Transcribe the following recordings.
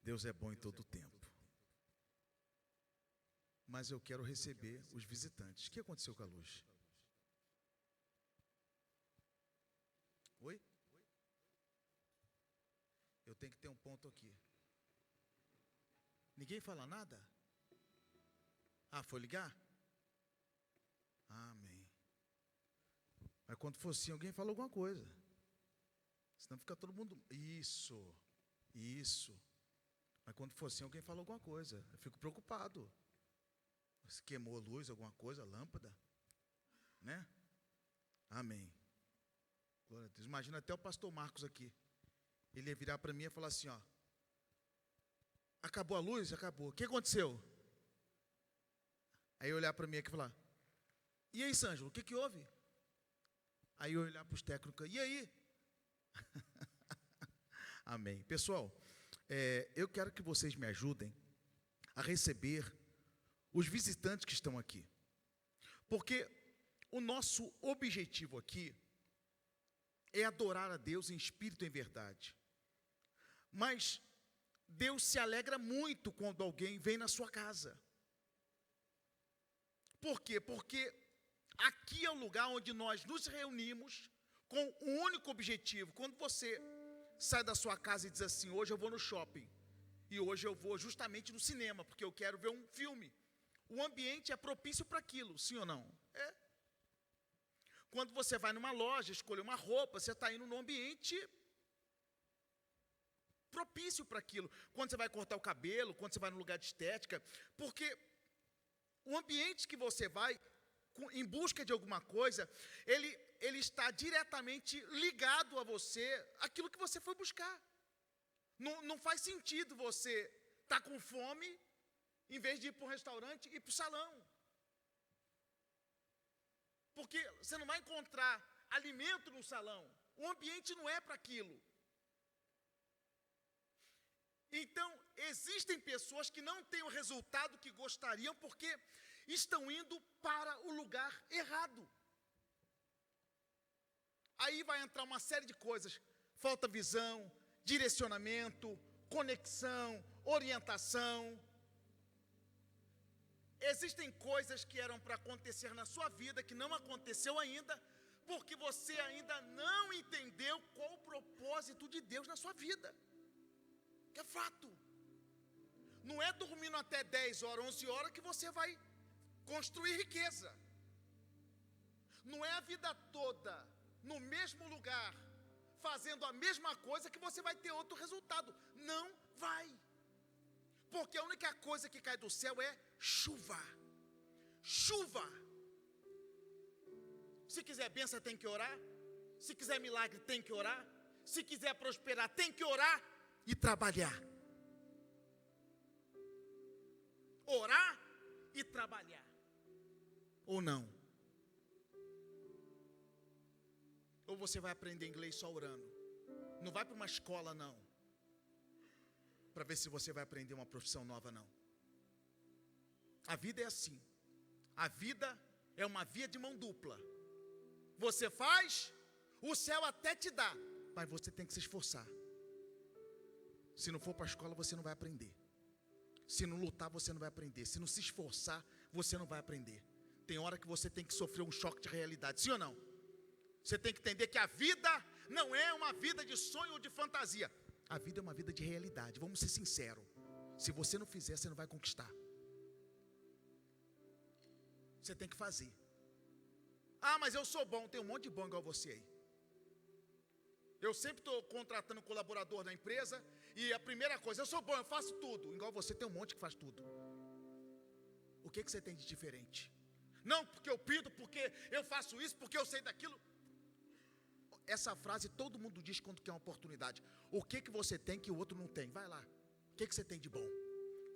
Deus é bom em todo o tempo. Mas eu quero receber os visitantes. O que aconteceu com a luz? Oi? Eu tenho que ter um ponto aqui. Ninguém fala nada? Ah, foi ligar? Amém. Mas quando for assim, alguém fala alguma coisa. Senão fica todo mundo... Isso. Mas quando for assim, alguém fala alguma coisa. Eu fico preocupado. Se queimou a luz, alguma coisa, a lâmpada. Né? Amém. Glória a Deus. Imagina até o pastor Marcos aqui. Ele ia virar para mim e falar assim, ó. Acabou a luz? Acabou. O que aconteceu? Aí eu olhar para mim aqui e falar, e aí, Sângelo, o que houve? Aí eu olhar para os técnicos, e aí? Amém. Pessoal, eu quero que vocês me ajudem a receber os visitantes que estão aqui. Porque o nosso objetivo aqui é adorar a Deus em espírito e em verdade. Mas Deus se alegra muito quando alguém vem na sua casa. Por quê? Porque aqui é o lugar onde nós nos reunimos com um único objetivo. Quando você sai da sua casa e diz assim, hoje eu vou no shopping, e hoje eu vou justamente no cinema, porque eu quero ver um filme. O ambiente é propício para aquilo, sim ou não? É. Quando você vai numa loja, escolher uma roupa, você está indo num ambiente propício para aquilo. Quando você vai cortar o cabelo, quando você vai no lugar de estética, porque o ambiente que você vai, em busca de alguma coisa, ele está diretamente ligado a você, aquilo que você foi buscar. Não faz sentido você estar com fome, em vez de ir para um restaurante, ir para o salão. Porque você não vai encontrar alimento no salão. O ambiente não é para aquilo. Então, existem pessoas que não têm o resultado que gostariam porque estão indo para o lugar errado. Aí vai entrar uma série de coisas. Falta visão, direcionamento, conexão, orientação. Existem coisas que eram para acontecer na sua vida que não aconteceu ainda, porque você ainda não entendeu qual o propósito de Deus na sua vida. Que é fato. Não é dormindo até 10 horas, 11 horas que você vai construir riqueza. Não é a vida toda no mesmo lugar, fazendo a mesma coisa que você vai ter outro resultado. Não vai. Porque a única coisa que cai do céu é chuva. Chuva. Se quiser bênção, tem que orar. Se quiser milagre, tem que orar. Se quiser prosperar, tem que orar e trabalhar. Orar e trabalhar. Ou não? Ou você vai aprender inglês só orando? Não vai para uma escola, não, para ver se você vai aprender uma profissão nova, não. A vida é assim. A vida é uma via de mão dupla. Você faz, o céu até te dá, mas você tem que se esforçar. Se não for para a escola, você não vai aprender. Se não lutar, você não vai aprender. Se não se esforçar, você não vai aprender. Tem hora que você tem que sofrer um choque de realidade, sim ou não? Você tem que entender que a vida não é uma vida de sonho ou de fantasia. A vida é uma vida de realidade. Vamos ser sinceros. Se você não fizer, você não vai conquistar. Você tem que fazer. Ah, mas eu sou bom. Tem um monte de bom igual você aí. Eu sempre estou contratando colaborador na empresa. E a primeira coisa, eu sou bom, eu faço tudo. Igual você, tem um monte que faz tudo. O que você tem de diferente? Não, porque eu pinto, porque eu faço isso, porque eu sei daquilo. Essa frase todo mundo diz quando quer uma oportunidade. O que você tem que o outro não tem? Vai lá. O que você tem de bom?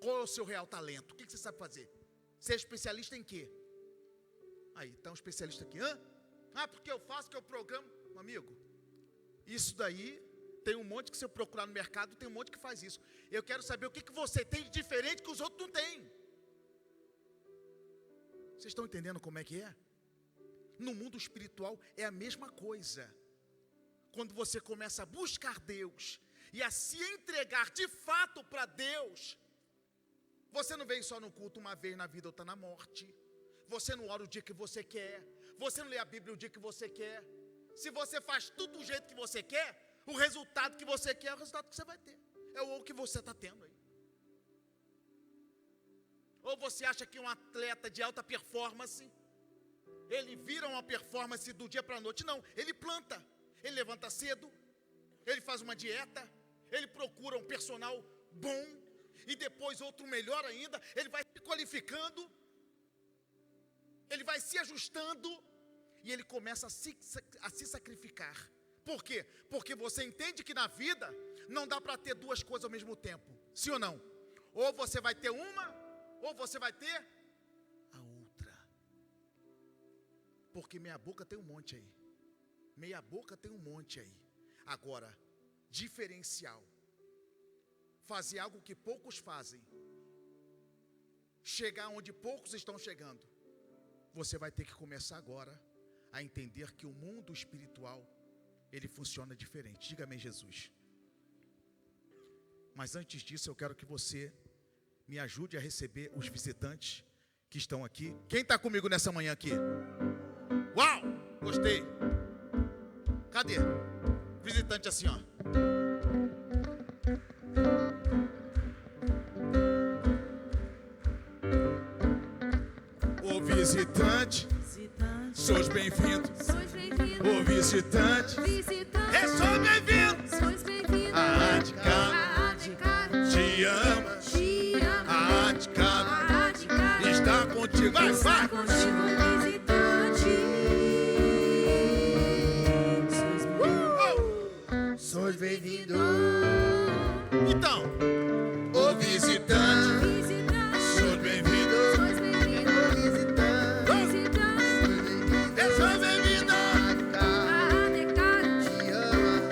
Qual é o seu real talento? O que você sabe fazer? Você é especialista em quê? Aí, está um especialista aqui. Ah, porque eu faço, que eu programo. Amigo, isso daí, tem um monte que você procurar no mercado, tem um monte que faz isso. Eu quero saber o que você tem de diferente que os outros não têm. Vocês estão entendendo como é que é? No mundo espiritual é a mesma coisa. Quando você começa a buscar Deus, e a se entregar de fato para Deus, você não vem só no culto uma vez na vida ou está na morte. Você não ora o dia que você quer. Você não lê a Bíblia o dia que você quer. Se você faz tudo do jeito que você quer, o resultado que você quer é o resultado que você vai ter. É o que você está tendo aí. Ou você acha que um atleta de alta performance, ele vira uma performance do dia para a noite? Não, ele planta. Ele levanta cedo, ele faz uma dieta, ele procura um personal bom, e depois outro melhor ainda, ele vai se qualificando, ele vai se ajustando, e ele começa a se sacrificar. Por quê? Porque você entende que na vida não dá para ter duas coisas ao mesmo tempo, sim ou não? Ou você vai ter uma, ou você vai ter a outra. Porque meia boca tem um monte aí. Meia boca tem um monte aí. Agora, diferencial. Fazer algo que poucos fazem. Chegar onde poucos estão chegando. Você vai ter que começar agora a entender que o mundo espiritual, ele funciona diferente. Diga amém, Jesus. Mas antes disso, eu quero que você me ajude a receber os visitantes que estão aqui. Quem está comigo nessa manhã aqui? Uau! Gostei. Cadê? Visitante assim, ó. O visitante, sois bem-vindo. O visitante, sou bem-vindo. A de casa te ama. A de casa está contigo. Vai, vai. Sois bem-vindo. Então, O visitante, sois bem-vindo. O visitante, sou bem-vindo.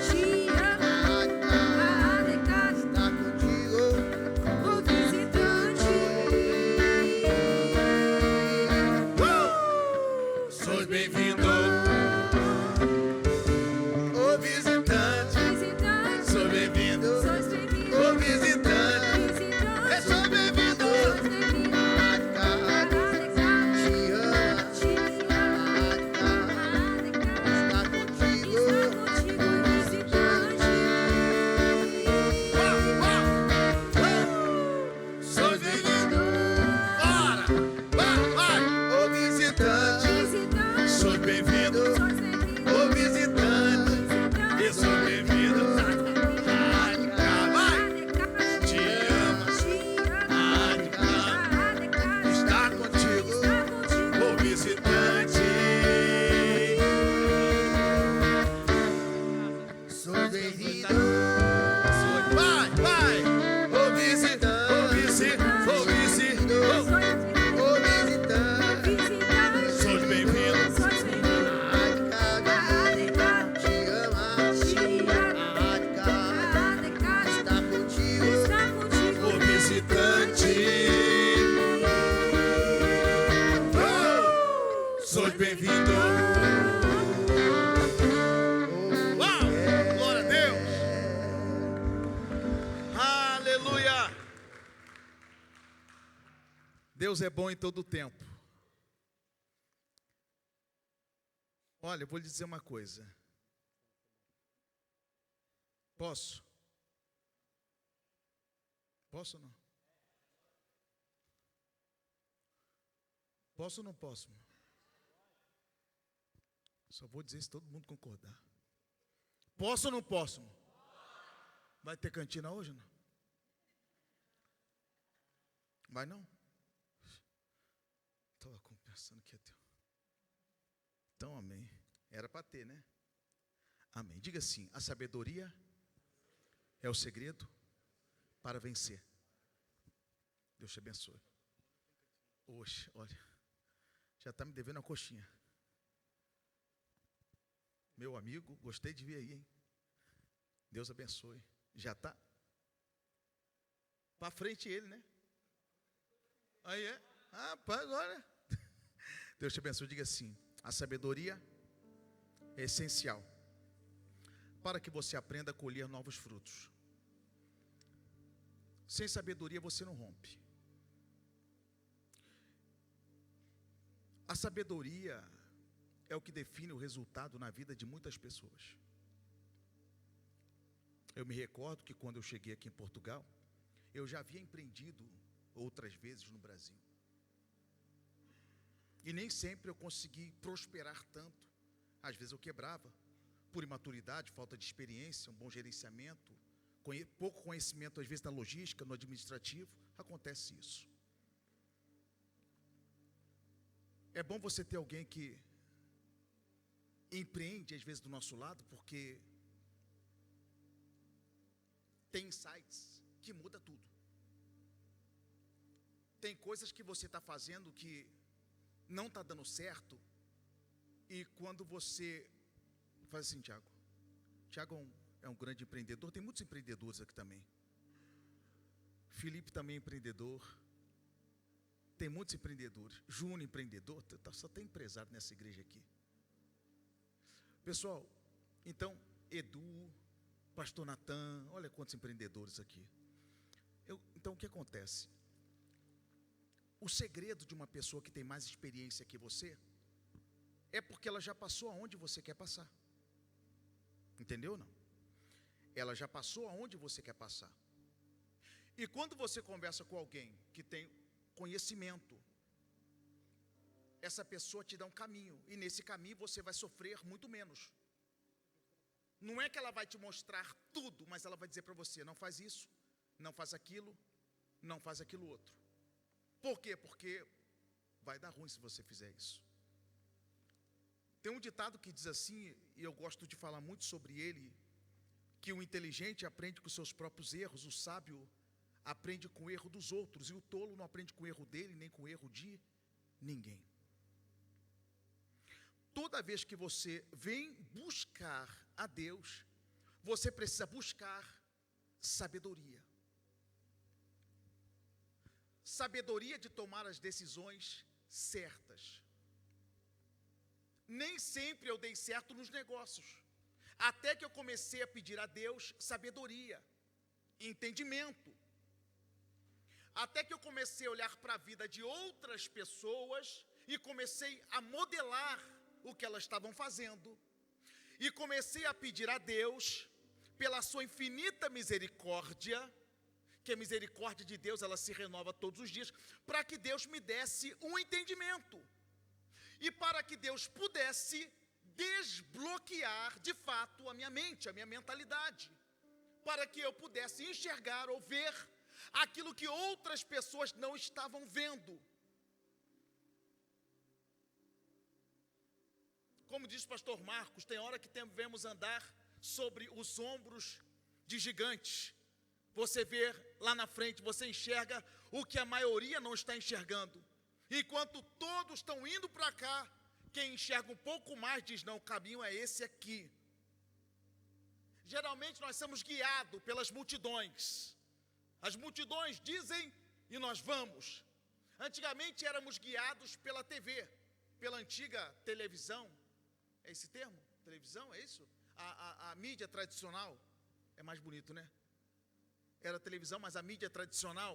te ama. Está contigo. Sois bem-vindo. O visitante, sois bem-vindo. O visitante, sou bem-vindo. Te ama. Está contigo. Sois bem-vindo. Bora. Vai, vai. O visitante, sois bem-vindo. O visitante, E sou bem-vindo. te ama. Está contigo. O visitante. Sois bem-vindo. Vai, vai. O visitante, O vice. o visitante, Sois bem-vindo. te ama. Está contigo. O visitante. Sois bem-vindo. Uau! Glória a Deus. Aleluia. Deus é bom em todo o tempo. Olha, eu vou lhe dizer uma coisa. Posso? Posso ou não? Posso ou não posso? Só vou dizer se todo mundo concordar. Posso ou não posso? Vai ter cantina hoje ou não? Vai não? Estava pensando que ia ter. Então, amém. Era para ter, né? Amém. Diga assim: a sabedoria é o segredo para vencer. Deus te abençoe. Oxe, olha, já está me devendo uma coxinha. Meu amigo, gostei de vir aí, hein? Deus abençoe. Já está para frente ele, né? Aí é. Rapaz, olha. Deus te abençoe. Diga assim: a sabedoria é essencial para que você aprenda a colher novos frutos. Sem sabedoria você não rompe. A sabedoria é o que define o resultado na vida de muitas pessoas. Eu me recordo que quando eu cheguei aqui em Portugal, eu já havia empreendido outras vezes no Brasil. E nem sempre eu consegui prosperar tanto. Às vezes eu quebrava, por imaturidade, falta de experiência, um bom gerenciamento, pouco conhecimento às vezes na logística, no administrativo, acontece isso. É bom você ter alguém que empreende às vezes do nosso lado, porque tem insights que muda tudo. Tem coisas que você está fazendo que não está dando certo, e quando você faz assim, Tiago é um grande empreendedor, tem muitos empreendedores aqui também. Felipe também é empreendedor, tem muitos empreendedores. Júnior empreendedor, só tem empresário nessa igreja aqui. Pessoal, então, Edu, Pastor Natan, olha quantos empreendedores aqui. Então, o que acontece? O segredo de uma pessoa que tem mais experiência que você é porque ela já passou aonde você quer passar. Entendeu ou não? Ela já passou aonde você quer passar. E quando você conversa com alguém que tem conhecimento, essa pessoa te dá um caminho, e nesse caminho você vai sofrer muito menos. Não é que ela vai te mostrar tudo, mas ela vai dizer para você, não faz isso, não faz aquilo, não faz aquilo outro. Por quê? Porque vai dar ruim se você fizer isso. Tem um ditado que diz assim, e eu gosto de falar muito sobre ele, que o inteligente aprende com seus próprios erros, o sábio aprende com o erro dos outros, e o tolo não aprende com o erro dele, nem com o erro de ninguém. Toda vez que você vem buscar a Deus, você precisa buscar sabedoria. Sabedoria de tomar as decisões certas. Nem sempre eu dei certo nos negócios, até que eu comecei a pedir a Deus sabedoria, entendimento. Até que eu comecei a olhar para a vida de outras pessoas e comecei a modelar o que elas estavam fazendo. E comecei a pedir a Deus, pela sua infinita misericórdia, que a misericórdia de Deus, ela se renova todos os dias, para que Deus me desse um entendimento. E para que Deus pudesse desbloquear, de fato, a minha mente, a minha mentalidade. Para que eu pudesse enxergar ou ver aquilo que outras pessoas não estavam vendo. Como diz o pastor Marcos, tem hora que devemos andar sobre os ombros de gigantes. Você vê lá na frente, você enxerga o que a maioria não está enxergando. Enquanto todos estão indo para cá, quem enxerga um pouco mais diz, não, o caminho é esse aqui. Geralmente nós somos guiados pelas multidões. As multidões dizem e nós vamos. Antigamente éramos guiados pela TV, pela antiga televisão. É esse termo? Televisão, é isso? A mídia tradicional. É mais bonito, né? Era televisão, mas a mídia tradicional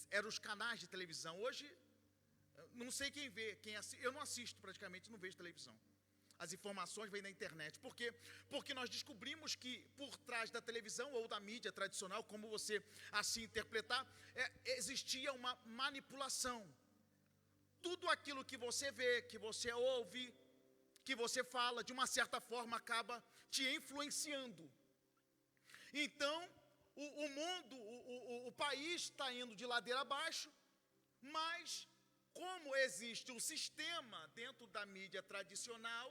eram os canais de televisão. Hoje, não sei quem vê, eu não assisto praticamente, não vejo televisão. As informações vêm da internet. Por quê? Porque nós descobrimos que por trás da televisão ou da mídia tradicional, como você assim interpretar, existia uma manipulação. Tudo aquilo que você vê, que você ouve, que você fala, de uma certa forma acaba te influenciando. Então, o mundo, o país está indo de ladeira abaixo, mas como existe um sistema dentro da mídia tradicional,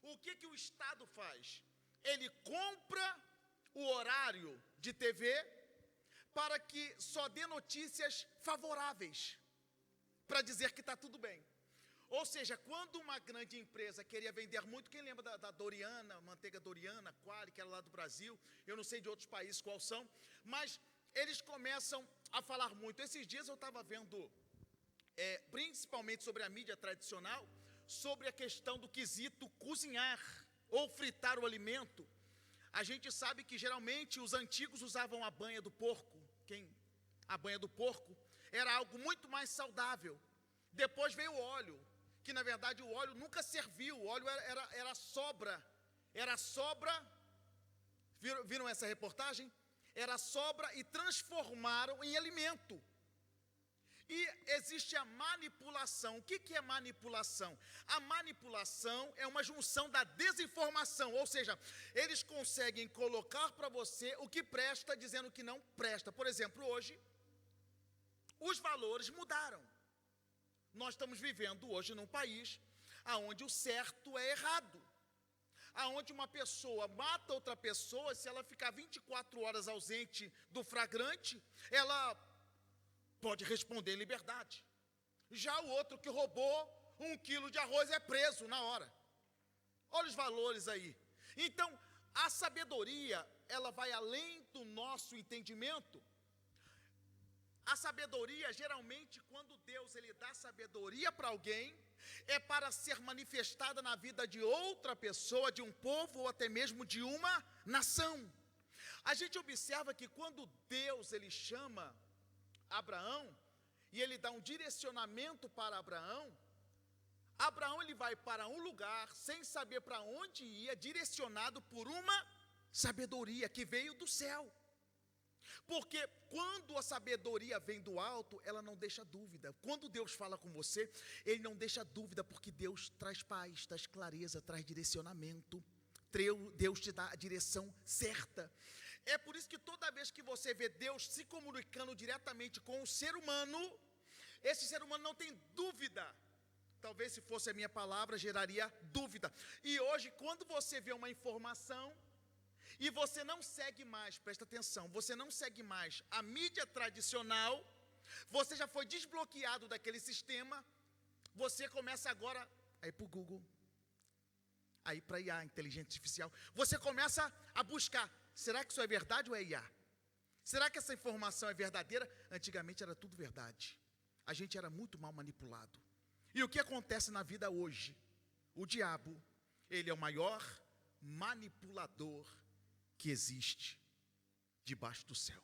o que o Estado faz? Ele compra o horário de TV para que só dê notícias favoráveis, para dizer que está tudo bem. Ou seja, quando uma grande empresa queria vender muito, quem lembra da Doriana, manteiga Doriana, Quali, que era lá do Brasil, eu não sei de outros países quais são, mas eles começam a falar muito. Esses dias eu estava vendo, principalmente sobre a mídia tradicional, sobre a questão do quesito cozinhar ou fritar o alimento. A gente sabe que geralmente os antigos usavam a banha do porco, a banha do porco, era algo muito mais saudável. Depois veio o óleo, que na verdade o óleo nunca serviu, o óleo era sobra. Era sobra, viram essa reportagem? Era sobra e transformaram em alimento. E existe a manipulação. O que é manipulação? A manipulação é uma junção da desinformação, ou seja, eles conseguem colocar para você o que presta, dizendo que não presta. Por exemplo, hoje, os valores mudaram. Nós estamos vivendo hoje num país onde o certo é errado. Aonde uma pessoa mata outra pessoa, se ela ficar 24 horas ausente do flagrante, ela pode responder em liberdade. Já o outro que roubou 1 quilo de arroz é preso na hora. Olha os valores aí. Então, a sabedoria, ela vai além do nosso entendimento. A sabedoria, geralmente, quando Deus ele dá sabedoria para alguém, é para ser manifestada na vida de outra pessoa, de um povo ou até mesmo de uma nação. A gente observa que quando Deus ele chama Abraão e ele dá um direcionamento para Abraão, Abraão ele vai para um lugar sem saber para onde ia, direcionado por uma sabedoria que veio do céu. Porque quando a sabedoria vem do alto, ela não deixa dúvida. Quando Deus fala com você, Ele não deixa dúvida, porque Deus traz paz, traz clareza, traz direcionamento. Deus te dá a direção certa. É por isso que toda vez que você vê Deus se comunicando diretamente com o ser humano, esse ser humano não tem dúvida. Talvez se fosse a minha palavra, geraria dúvida. E hoje, quando você vê uma informação, e você não segue mais, presta atenção, você não segue mais a mídia tradicional, você já foi desbloqueado daquele sistema, você começa agora a ir para o Google, a ir para a IA, inteligência artificial, você começa a buscar, será que isso é verdade ou é IA? Será que essa informação é verdadeira? Antigamente era tudo verdade, a gente era muito mal manipulado. E o que acontece na vida hoje? O diabo, ele é o maior manipulador que existe debaixo do céu.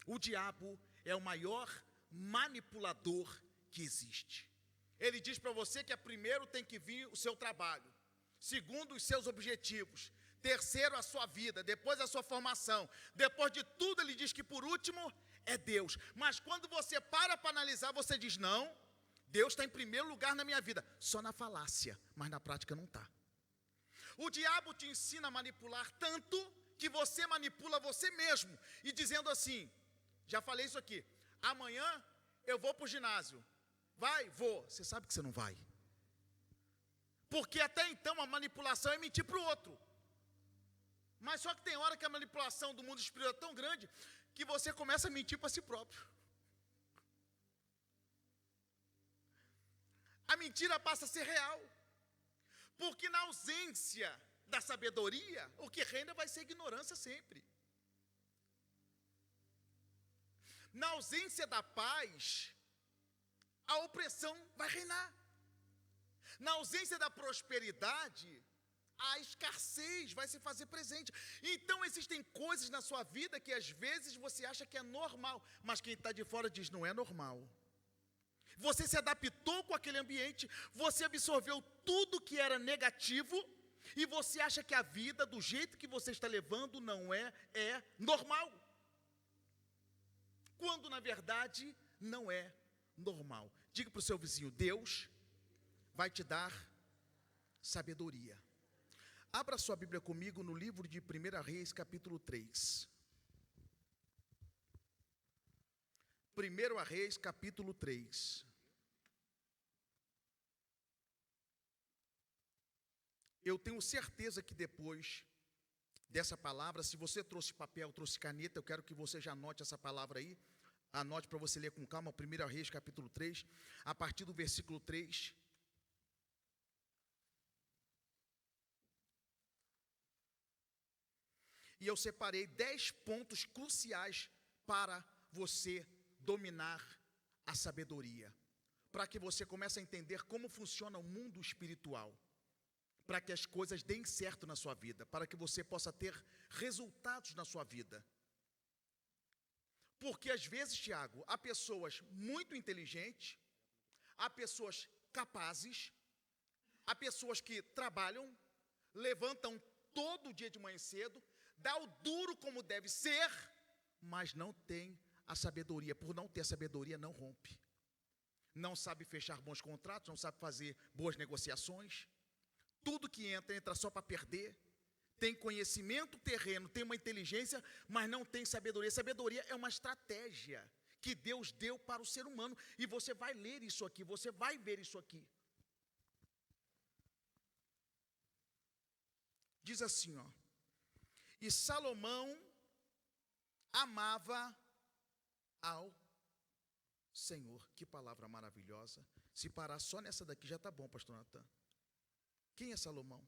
O diabo é o maior manipulador que existe. Ele diz para você que primeiro tem que vir o seu trabalho, segundo os seus objetivos, terceiro a sua vida, depois a sua formação, depois de tudo ele diz que por último é Deus. Mas quando você para analisar, você diz, não, Deus está em primeiro lugar na minha vida, só na falácia, mas na prática não está. O diabo te ensina a manipular tanto que você manipula você mesmo. E dizendo assim, já falei isso aqui, amanhã eu vou para o ginásio. Vai? Vou. Você sabe que você não vai. Porque até então a manipulação é mentir para o outro. Mas só que tem hora que a manipulação do mundo espiritual é tão grande que você começa a mentir para si próprio. A mentira passa a ser real. Porque na ausência da sabedoria, o que reina vai ser ignorância sempre. Na ausência da paz, a opressão vai reinar. Na ausência da prosperidade, a escassez vai se fazer presente. Então existem coisas na sua vida que às vezes você acha que é normal, mas quem está de fora diz, não é normal. Você se adaptou com aquele ambiente, você absorveu tudo que era negativo, e você acha que a vida, do jeito que você está levando, não é normal. Quando, na verdade, não é normal. Diga para o seu vizinho, Deus vai te dar sabedoria. Abra sua Bíblia comigo no livro de 1 Reis, capítulo 3. 1 Reis, capítulo 3. Eu tenho certeza que depois dessa palavra, se você trouxe papel, trouxe caneta, eu quero que você já anote essa palavra aí. Anote para você ler com calma, 1 Reis, capítulo 3, a partir do versículo 3. E eu separei 10 pontos cruciais para você dominar a sabedoria, para que você comece a entender como funciona o mundo espiritual, para que as coisas deem certo na sua vida, para que você possa ter resultados na sua vida. Porque às vezes, Tiago, há pessoas muito inteligentes, há pessoas capazes, há pessoas que trabalham, levantam todo dia de manhã cedo, dá o duro como deve ser, mas não tem a sabedoria. Por não ter a sabedoria, não rompe. Não sabe fechar bons contratos, não sabe fazer boas negociações. Tudo que entra só para perder. Tem conhecimento terreno, tem uma inteligência, mas não tem sabedoria. Sabedoria é uma estratégia que Deus deu para o ser humano. E você vai ler isso aqui, você vai ver isso aqui. Diz assim, ó. E Salomão amava ao Senhor. Que palavra maravilhosa. Se parar só nessa daqui já está bom, pastor Natan. Quem é Salomão?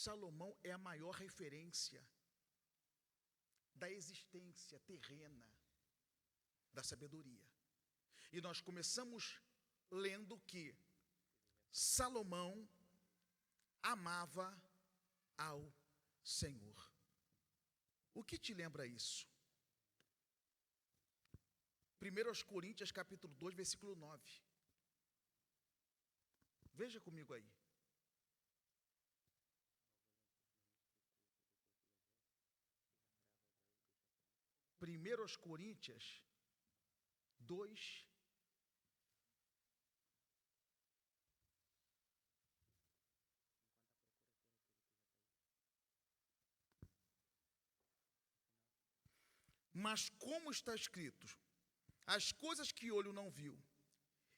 Salomão é a maior referência da existência terrena da sabedoria. E nós começamos lendo que Salomão amava ao Senhor. O que te lembra isso? 1 Coríntios capítulo 2, versículo 9. Veja comigo aí. 1 Coríntios 2, mas como está escrito, as coisas que olho não viu,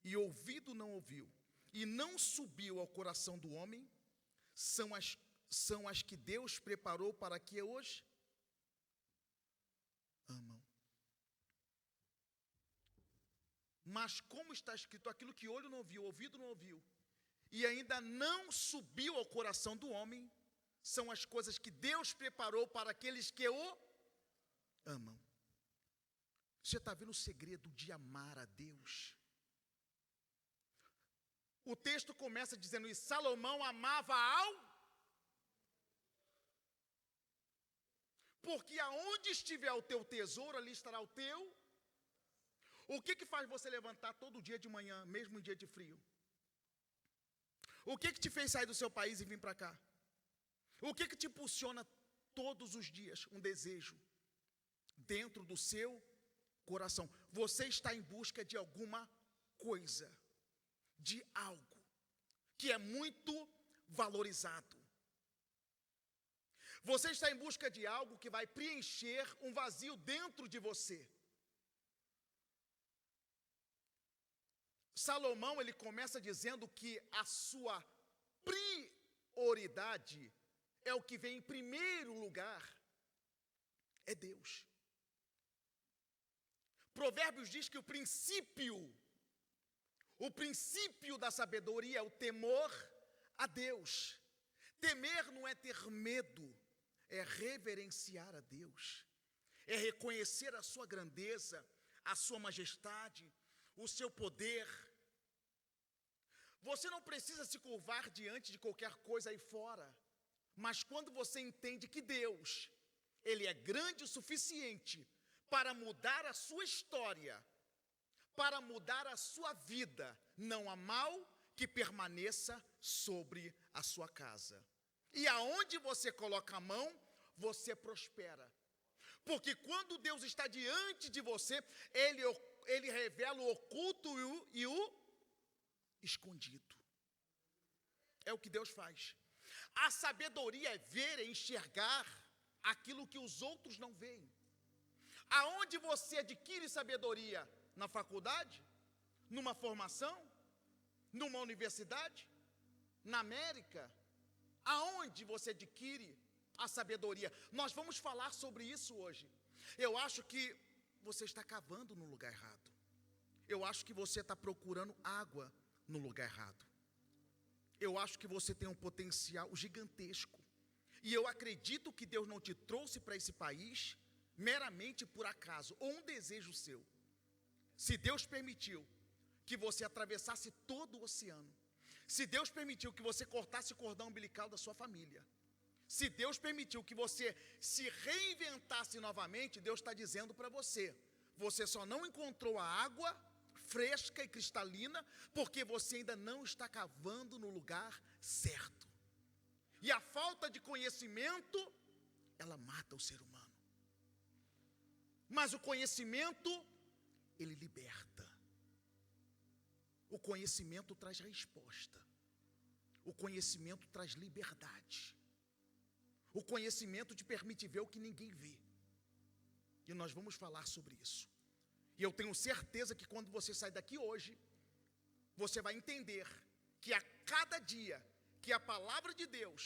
e ouvido não ouviu, e não subiu ao coração do homem, são as que Deus preparou para que hoje amam. Mas como está escrito, aquilo que olho não viu, ouvido não ouviu, e ainda não subiu ao coração do homem, são as coisas que Deus preparou para aqueles que o amam. Você está vendo o segredo de amar a Deus? O texto começa dizendo, e Salomão amava ao... Porque aonde estiver o teu tesouro, ali estará o teu... O que faz você levantar todo dia de manhã, mesmo em dia de frio? O que te fez sair do seu país e vir para cá? O que te impulsiona todos os dias? Um desejo dentro do seu coração. Você está em busca de alguma coisa, de algo que é muito valorizado. Você está em busca de algo que vai preencher um vazio dentro de você. Salomão, ele começa dizendo que a sua prioridade é o que vem em primeiro lugar, é Deus. Provérbios diz que o princípio da sabedoria é o temor a Deus. Temer não é ter medo, é reverenciar a Deus, é reconhecer a sua grandeza, a sua majestade, o seu poder. Você não precisa se curvar diante de qualquer coisa aí fora, mas quando você entende que Deus, Ele é grande o suficiente para mudar a sua história, para mudar a sua vida, não há mal que permaneça sobre a sua casa. E aonde você coloca a mão, você prospera. Porque quando Deus está diante de você, Ele revela o oculto e o escondido. É o que Deus faz. A sabedoria é ver e enxergar aquilo que os outros não veem. Aonde você adquire sabedoria? Na faculdade? Numa formação? Numa universidade? Na América? Aonde você adquire a sabedoria? Nós vamos falar sobre isso hoje. Eu acho que você está cavando no lugar errado. Eu acho que você está procurando água no lugar errado. Eu acho que você tem um potencial gigantesco. E eu acredito que Deus não te trouxe para esse país meramente por acaso, ou um desejo seu. Se Deus permitiu que você atravessasse todo o oceano, se Deus permitiu que você cortasse o cordão umbilical da sua família, Se Deus permitiu que você se reinventasse novamente, Deus está dizendo para você, você só não encontrou a água fresca e cristalina, porque você ainda não está cavando no lugar certo. E a falta de conhecimento, ela mata o ser humano. Mas o conhecimento, ele liberta. O conhecimento traz resposta. O conhecimento traz liberdade. O conhecimento te permite ver o que ninguém vê. E nós vamos falar sobre isso. E eu tenho certeza que quando você sair daqui hoje, você vai entender que a cada dia que a palavra de Deus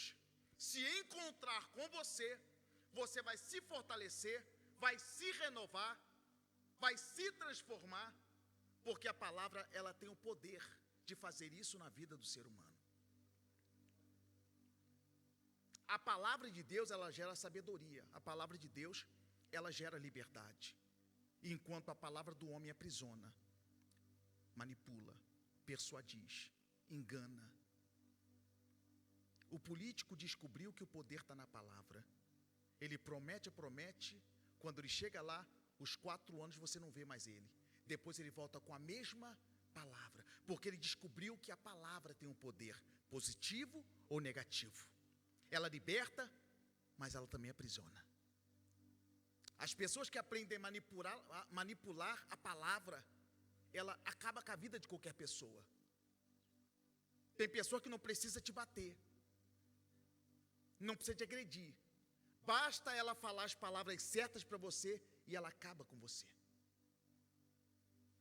se encontrar com você, você vai se fortalecer, vai se renovar, vai se transformar, porque a palavra, ela tem o poder de fazer isso na vida do ser humano. A palavra de Deus, ela gera sabedoria. A palavra de Deus, ela gera liberdade. Enquanto a palavra do homem aprisiona, manipula, persuadiz, engana. O político descobriu que o poder está na palavra. Ele promete, quando ele chega lá, os 4 anos você não vê mais ele. Depois ele volta com a mesma palavra, porque ele descobriu que a palavra tem um poder positivo ou negativo. Ela liberta, mas ela também aprisiona. As pessoas que aprendem a manipular a palavra, ela acaba com a vida de qualquer pessoa. Tem pessoa que não precisa te bater, não precisa te agredir. Basta ela falar as palavras certas para você e ela acaba com você.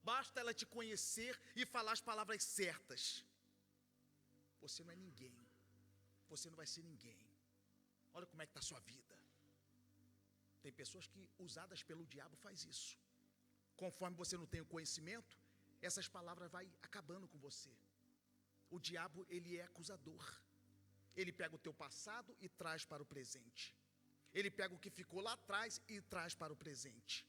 Basta ela te conhecer e falar as palavras certas. Você não é ninguém. Você não vai ser ninguém. Olha como é que está a sua vida. Tem pessoas que, usadas pelo diabo, faz isso. Conforme você não tem o conhecimento, essas palavras vai acabando com você. O diabo, ele é acusador. Ele pega o teu passado e traz para o presente. Ele pega o que ficou lá atrás e traz para o presente.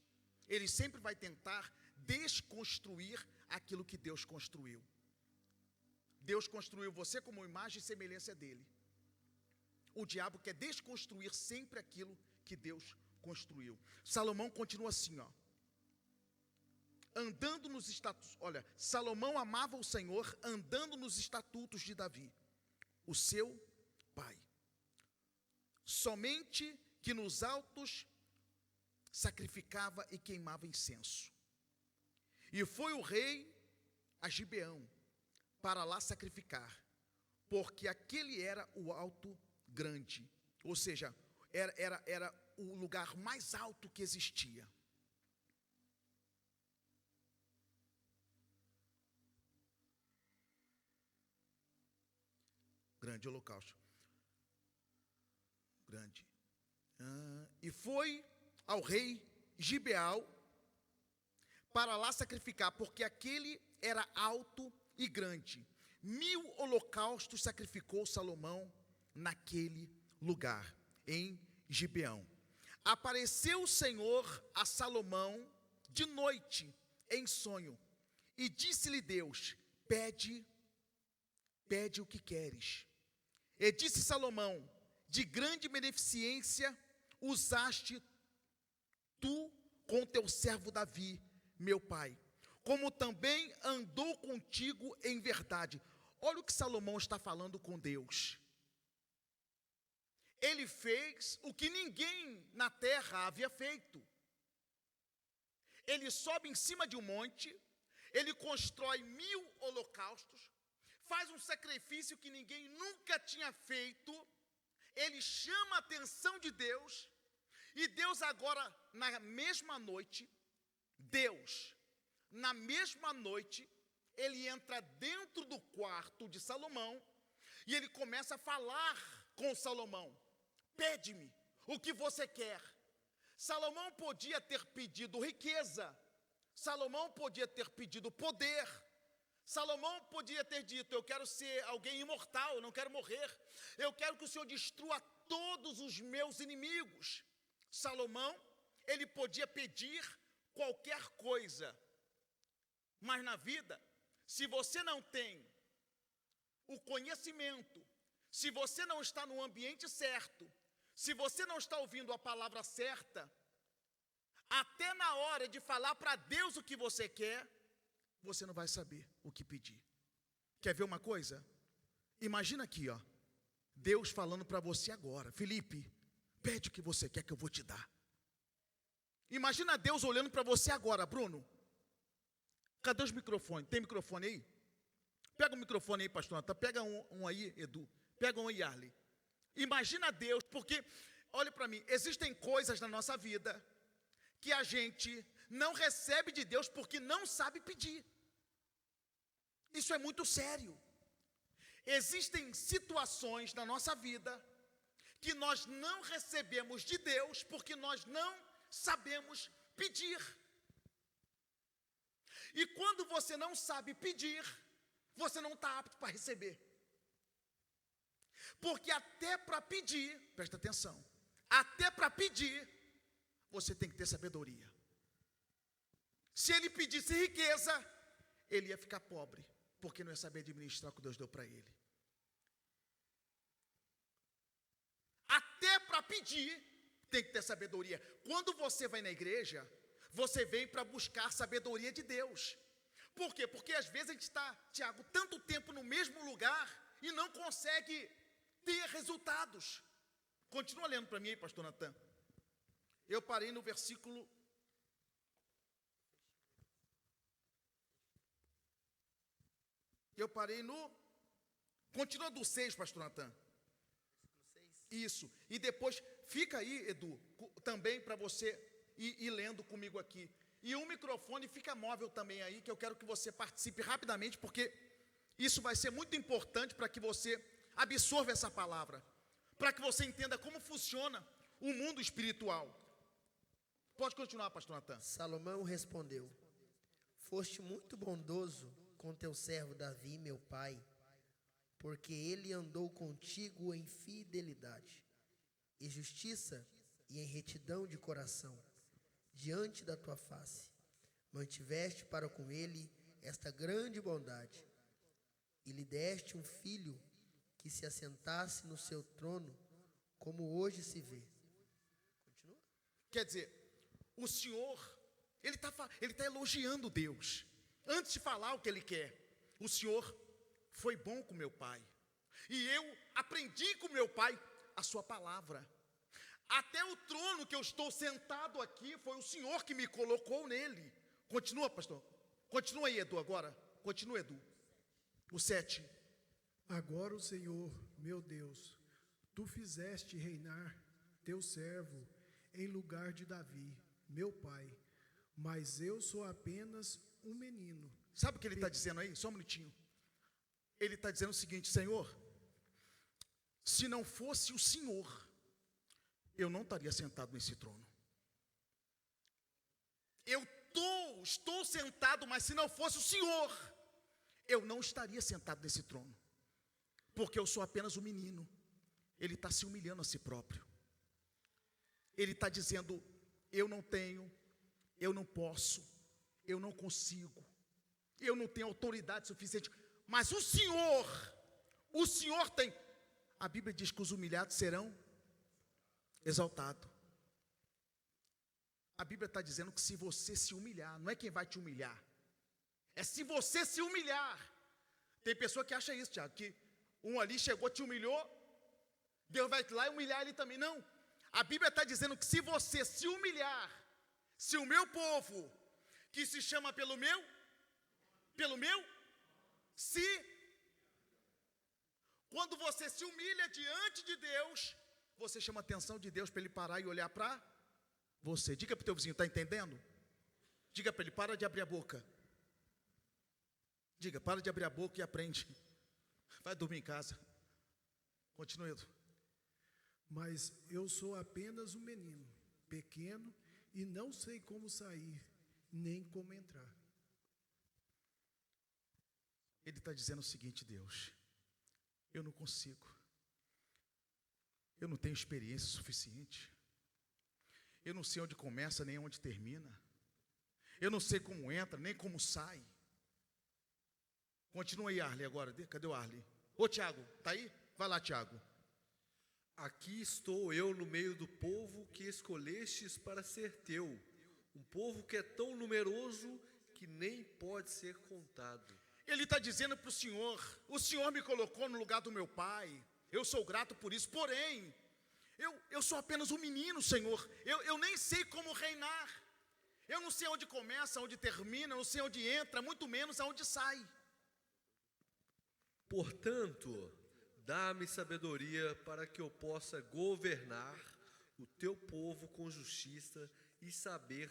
Ele sempre vai tentar desconstruir aquilo que Deus construiu. Deus construiu você como imagem e semelhança dele. O diabo quer desconstruir sempre aquilo que Deus construiu. Salomão continua assim, ó. Andando nos estatutos. Olha, Salomão amava o Senhor andando nos estatutos de Davi, o seu pai. Somente que nos altos sacrificava e queimava incenso. E foi o rei a Gibeão para lá sacrificar, porque aquele era o alto grande, ou seja, era o lugar mais alto que existia. Grande holocausto. Grande. E foi ao rei Gibeal para lá sacrificar, porque aquele era alto e grande. 1000 holocaustos sacrificou Salomão naquele lugar, em Gibeão. Apareceu o Senhor a Salomão de noite, em sonho, e disse-lhe Deus: pede o que queres. E disse Salomão: de grande beneficência usaste tu com teu servo Davi, meu pai, como também andou contigo em verdade. Olha o que Salomão está falando com Deus. Ele fez o que ninguém na terra havia feito. Ele sobe em cima de um monte, ele constrói 1000 holocaustos, faz um sacrifício que ninguém nunca tinha feito, ele chama a atenção de Deus, e Deus agora, na mesma noite, ele entra dentro do quarto de Salomão, e ele começa a falar com Salomão: pede-me o que você quer. Salomão podia ter pedido riqueza, Salomão podia ter pedido poder, Salomão podia ter dito: eu quero ser alguém imortal, eu não quero morrer, eu quero que o Senhor destrua todos os meus inimigos. Salomão, ele podia pedir qualquer coisa, mas na vida, se você não tem o conhecimento, se você não está no ambiente certo, Se você não está ouvindo a palavra certa, até na hora de falar para Deus o que você quer, você não vai saber o que pedir. Quer ver uma coisa? Imagina aqui, ó, Deus falando para você agora: Felipe, pede o que você quer que eu vou te dar. Imagina Deus olhando para você agora: Bruno, cadê os microfones? Tem microfone aí? Pega o microfone aí, pastor Natan. Pega um aí, Edu. Pega um aí, Arley. Imagina Deus, porque, olha para mim, existem coisas na nossa vida que a gente não recebe de Deus porque não sabe pedir. Isso é muito sério. Existem situações na nossa vida que nós não recebemos de Deus porque nós não sabemos pedir. E quando você não sabe pedir, você não está apto para receber. Porque até para pedir, presta atenção, até para pedir, você tem que ter sabedoria. Se ele pedisse riqueza, ele ia ficar pobre, porque não ia saber administrar o que Deus deu para ele. Até para pedir, tem que ter sabedoria. Quando você vai na igreja, você vem para buscar sabedoria de Deus. Por quê? Porque às vezes a gente está, Tiago, tanto tempo no mesmo lugar e não consegue ter resultados. Continua lendo para mim aí, pastor Natan. Eu parei no versículo... Eu parei no... Continua do 6, pastor Natan. Isso. E depois, fica aí, Edu, também para você ir lendo comigo aqui. E um microfone fica móvel também aí, que eu quero que você participe rapidamente, porque isso vai ser muito importante para que você absorva essa palavra, para que você entenda como funciona o mundo espiritual. Pode continuar, pastor Natan. Salomão respondeu: foste muito bondoso com teu servo Davi, meu pai, porque ele andou contigo em fidelidade e justiça e em retidão de coração, diante da tua face. Mantiveste para com ele esta grande bondade, e lhe deste um filho que se assentasse no seu trono, como hoje se vê. Continua? Quer dizer, o Senhor, ele está elogiando Deus. Antes de falar o que ele quer, o Senhor foi bom com meu pai, e eu aprendi com meu pai a sua palavra. Até o trono que eu estou sentado aqui, foi o Senhor que me colocou nele. Continua, pastor. Continua aí, Edu, agora. Continua, Edu. O 7. Agora o Senhor, meu Deus, tu fizeste reinar teu servo em lugar de Davi, meu pai, mas eu sou apenas um menino. Sabe o que ele está dizendo aí? Só um minutinho. Ele está dizendo o seguinte: Senhor, se não fosse o Senhor, eu não estaria sentado nesse trono. Eu estou sentado, mas se não fosse o Senhor, eu não estaria sentado nesse trono, porque eu sou apenas um menino. Ele está se humilhando a si próprio. Ele está dizendo: eu não tenho, eu não posso, eu não consigo, eu não tenho autoridade suficiente, mas o Senhor tem. A Bíblia diz que os humilhados serão exaltados. A Bíblia está dizendo que se você se humilhar, não é quem vai te humilhar, é se você se humilhar. Tem pessoa que acha isso, Tiago, que um ali chegou, te humilhou, Deus vai lá e humilhar ele também. Não, a Bíblia está dizendo que se você se humilhar, se o meu povo, que se chama pelo meu, quando você se humilha diante de Deus, você chama a atenção de Deus para ele parar e olhar para você. Diga para o teu vizinho, está entendendo? Diga para ele: para de abrir a boca. Diga: para de abrir a boca e aprende. Vai dormir em casa. Continue. Mas eu sou apenas um menino, pequeno, e não sei como sair, nem como entrar. Ele está dizendo o seguinte: Deus, eu não consigo. Eu não tenho experiência suficiente. Eu não sei onde começa, nem onde termina. Eu não sei como entra, nem como sai. Continua aí, Arley, agora. Cadê o Arley? Ô, Tiago, está aí? Vai lá, Tiago. Aqui estou eu no meio do povo que escolhestes para ser teu, um povo que é tão numeroso que nem pode ser contado. Ele está dizendo para o Senhor me colocou no lugar do meu pai, eu sou grato por isso, porém, eu sou apenas um menino, Senhor, eu nem sei como reinar, eu não sei onde começa, onde termina, não sei onde entra, muito menos aonde sai. Portanto, dá-me sabedoria para que eu possa governar o teu povo com justiça e saber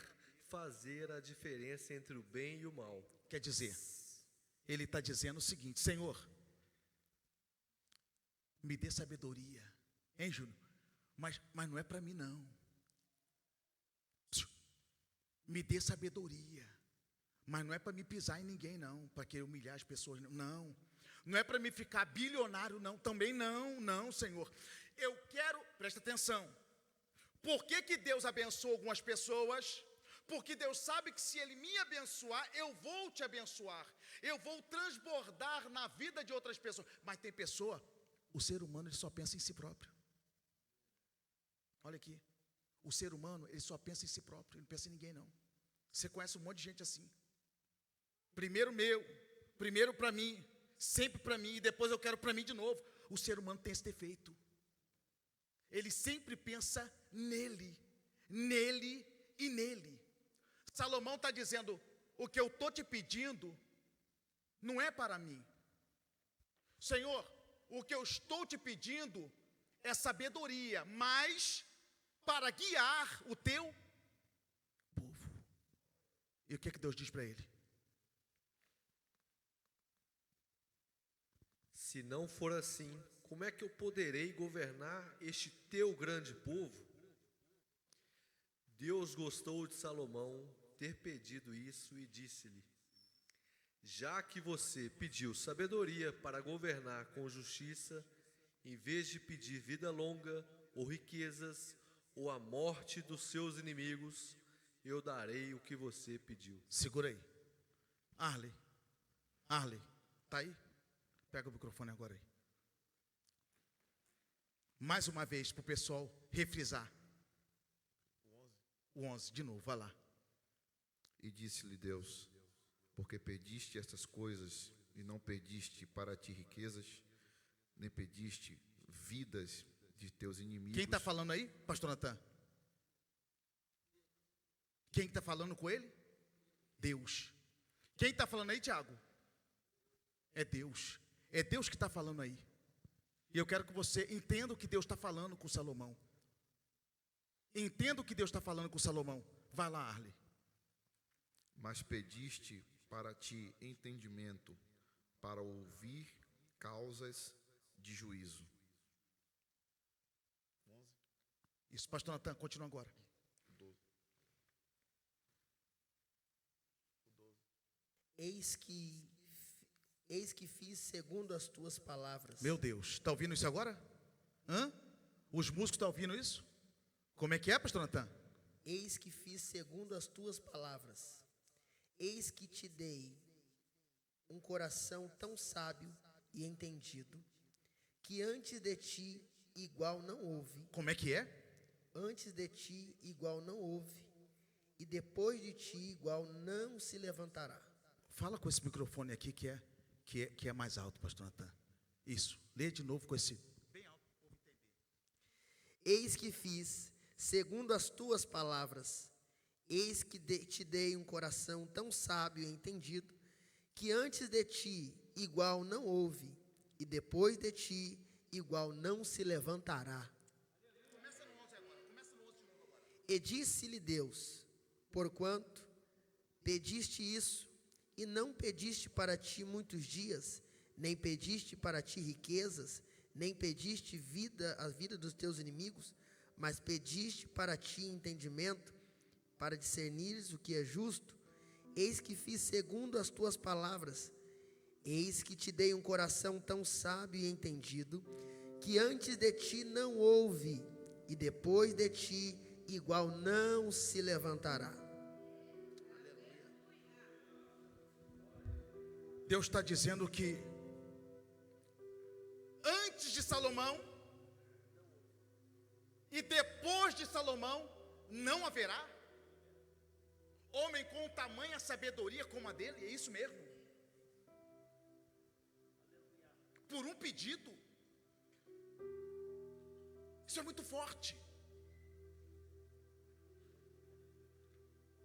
fazer a diferença entre o bem e o mal. Quer dizer, ele está dizendo o seguinte: Senhor, me dê sabedoria, hein, Júnior? Mas não é para mim, não. Me dê sabedoria, mas não é para me pisar em ninguém, não, para que humilhar as pessoas, não. Não é para me ficar bilionário, não, também não, Senhor. Eu quero, presta atenção, por que Deus abençoa algumas pessoas? Porque Deus sabe que se Ele me abençoar, eu vou te abençoar, eu vou transbordar na vida de outras pessoas. Mas tem pessoa, o ser humano ele só pensa em si próprio. Olha aqui, o ser humano ele só pensa em si próprio, ele não pensa em ninguém, não. Você conhece um monte de gente assim, primeiro meu, primeiro para mim, sempre para mim, e depois eu quero para mim de novo. O ser humano tem esse defeito, ele sempre pensa nele e nele. Salomão está dizendo, o que eu estou te pedindo, não é para mim. Senhor, o que eu estou te pedindo, é sabedoria, mas para guiar o teu povo. E o que Deus diz para ele? Se não for assim, como é que eu poderei governar este teu grande povo? Deus gostou de Salomão ter pedido isso e disse-lhe: já que você pediu sabedoria para governar com justiça, em vez de pedir vida longa, ou riquezas, ou a morte dos seus inimigos, eu darei o que você pediu. Segura aí. Arley, tá aí? Pega o microfone agora aí. Mais uma vez para o pessoal refrisar. O 11, de novo, vai lá. E disse-lhe Deus: porque pediste estas coisas, e não pediste para ti riquezas, nem pediste vidas de teus inimigos. Quem está falando aí, pastor Natan? Quem está falando com ele? Deus. Quem está falando aí, Tiago? É Deus. É Deus que está falando aí. E eu quero que você entenda o que Deus está falando com Salomão. Entenda o que Deus está falando com Salomão. Vai lá, Arley. Mas pediste para ti entendimento, para ouvir causas de juízo. Isso, pastor Natan, continua agora. Eis que fiz segundo as tuas palavras. Meu Deus, está ouvindo isso agora? Hã? Os músicos estão ouvindo isso? Como é que é, pastor Natan? Eis que fiz segundo as tuas palavras. Eis que te dei um coração tão sábio e entendido, que antes de ti igual não houve. Como é que é? Antes de ti igual não houve, e depois de ti igual não se levantará. Fala com esse microfone aqui que é mais alto, pastor Natan. Isso, lê de novo com esse bem alto para o povo entender. Eis que fiz segundo as tuas palavras. Eis que te dei um coração tão sábio e entendido, que antes de ti igual não houve, e depois de ti igual não se levantará. Começa no 11 agora, começa no 11 de novo agora. E disse-lhe Deus: porquanto pediste isso, e não pediste para ti muitos dias, nem pediste para ti riquezas, nem pediste a vida dos teus inimigos, mas pediste para ti entendimento, para discernires o que é justo, eis que fiz segundo as tuas palavras. Eis que te dei um coração tão sábio e entendido, que antes de ti não houve, e depois de ti igual não se levantará. Deus está dizendo que antes de Salomão E depois de Salomão, não haverá homem com tamanha sabedoria como a dele. É isso mesmo. Por um pedido. Isso é muito forte.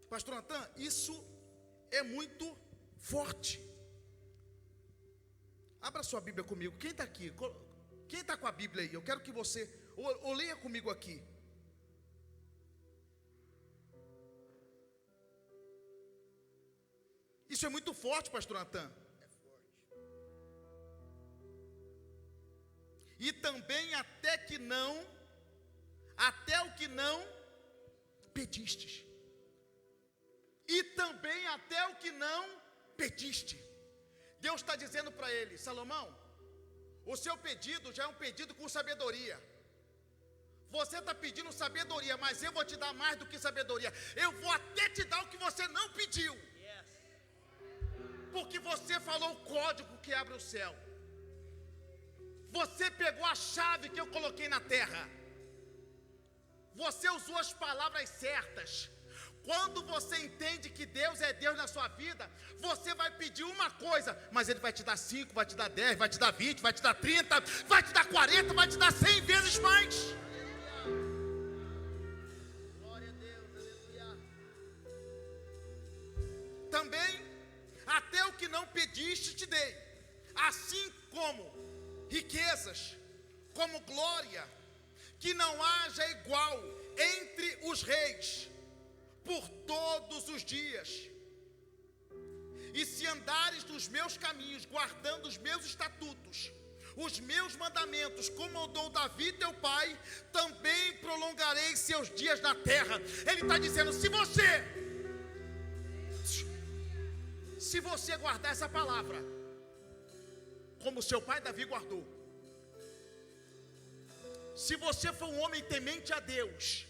Pastor Natan, isso é muito forte. Abra sua Bíblia comigo. Quem está aqui? Quem está com a Bíblia aí? Eu quero que você ou leia comigo aqui. Isso é muito forte, pastor Natan. É forte. E também até o que não pedistes. E também até o que não pediste. Deus está dizendo para ele: Salomão, o seu pedido já é um pedido com sabedoria. Você está pedindo sabedoria, mas eu vou te dar mais do que sabedoria. Eu vou até te dar o que você não pediu. Porque você falou o código que abre o céu. Você pegou a chave que eu coloquei na terra. Você usou as palavras certas. Quando você entende que Deus é Deus na sua vida, você vai pedir uma coisa, mas Ele vai te dar 5, vai te dar 10, vai te dar 20, vai te dar 30, vai te dar 40, vai te dar 100 vezes mais. Glória a Deus, aleluia. Também, até o que não pediste te dei, assim como riquezas, como glória, que não haja igual entre os reis, por todos os dias. E se andares nos meus caminhos, guardando os meus estatutos, os meus mandamentos, como eu dou Davi teu pai, também prolongarei seus dias na terra. Ele está dizendo: se você guardar essa palavra, como seu pai Davi guardou, se você for um homem temente a Deus,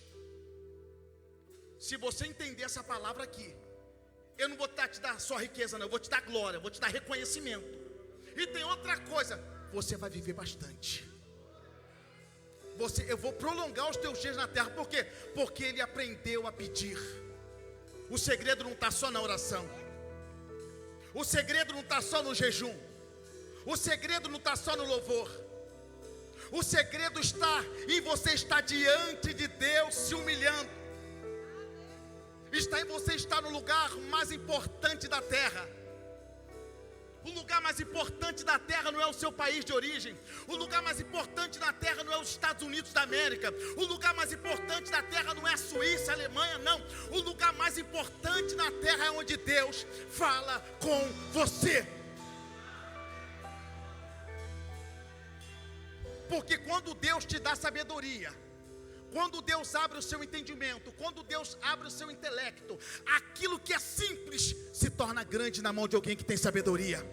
se você entender essa palavra aqui, eu não vou te dar só riqueza não, eu vou te dar glória, eu vou te dar reconhecimento. E tem outra coisa, você vai viver bastante. Eu vou prolongar os teus dias na terra. Por quê? Porque ele aprendeu a pedir. O segredo não está só na oração. O segredo não está só no jejum. O segredo não está só no louvor. O segredo está em você estar diante de Deus se humilhando. Está em você estar no lugar mais importante da terra. O lugar mais importante da terra não é o seu país de origem. O lugar mais importante da terra não é os Estados Unidos da América. O lugar mais importante da terra não é a Suíça, a Alemanha, não. O lugar mais importante na terra é onde Deus fala com você. Porque quando Deus te dá sabedoria, quando Deus abre o seu entendimento, quando Deus abre o seu intelecto, aquilo que é simples se torna grande na mão de alguém que tem sabedoria.